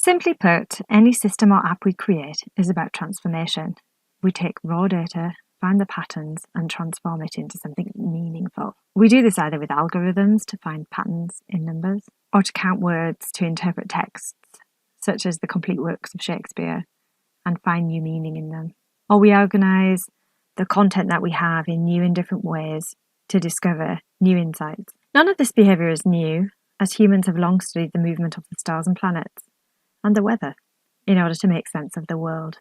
Simply put, any system or app we create is about transformation. We take raw data, find the patterns, and transform it into something meaningful. We do this either with algorithms to find patterns in numbers, or to count words to interpret texts, such as the complete works of Shakespeare, and find new meaning in them. Or we organise the content that we have in new and different ways to discover new insights. None of this behaviour is new, as humans have long studied the movement of the stars and planets and the weather in order to make sense of the world,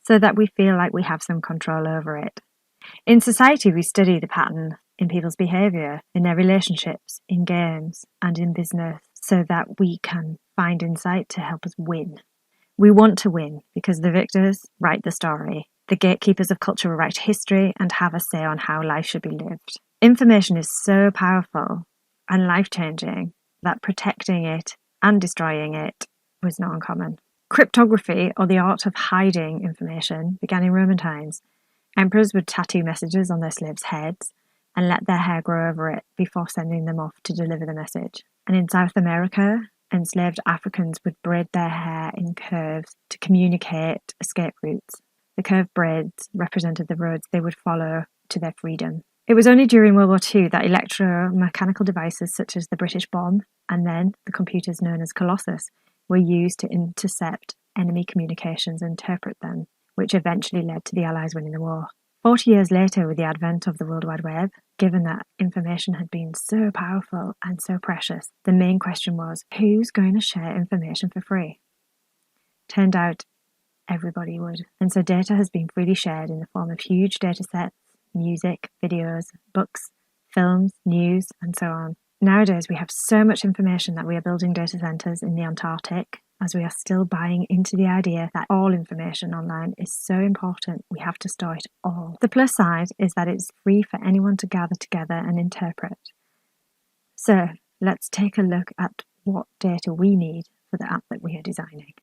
so that we feel like we have some control over it. In society, we study the pattern in people's behaviour, in their relationships, in games, and in business, so that we can find insight to help us win. We want to win because the victors write the story. The gatekeepers of culture will write history and have a say on how life should be lived. Information is so powerful and life-changing that protecting it and destroying it was not uncommon. Cryptography, or the art of hiding information, began in Roman times. Emperors would tattoo messages on their slaves' heads and let their hair grow over it before sending them off to deliver the message. And in South America, enslaved Africans would braid their hair in curves to communicate escape routes. The curved braids represented the roads they would follow to their freedom. It was only during World War II that electromechanical devices such as the British bomb and then the computers known as Colossus were used to intercept enemy communications and interpret them, which eventually led to the Allies winning the war. 40 years later, with the advent of the World Wide Web, given that information had been so powerful and so precious, the main question was, who's going to share information for free? Turned out everybody would. And so data has been freely shared in the form of huge data sets, music, videos, books, films, news, and so on. Nowadays, we have so much information that we are building data centers in the Antarctic, as we are still buying into the idea that all information online is so important, we have to store it all. The plus side is that it's free for anyone to gather together and interpret. So let's take a look at what data we need for the app that we are designing.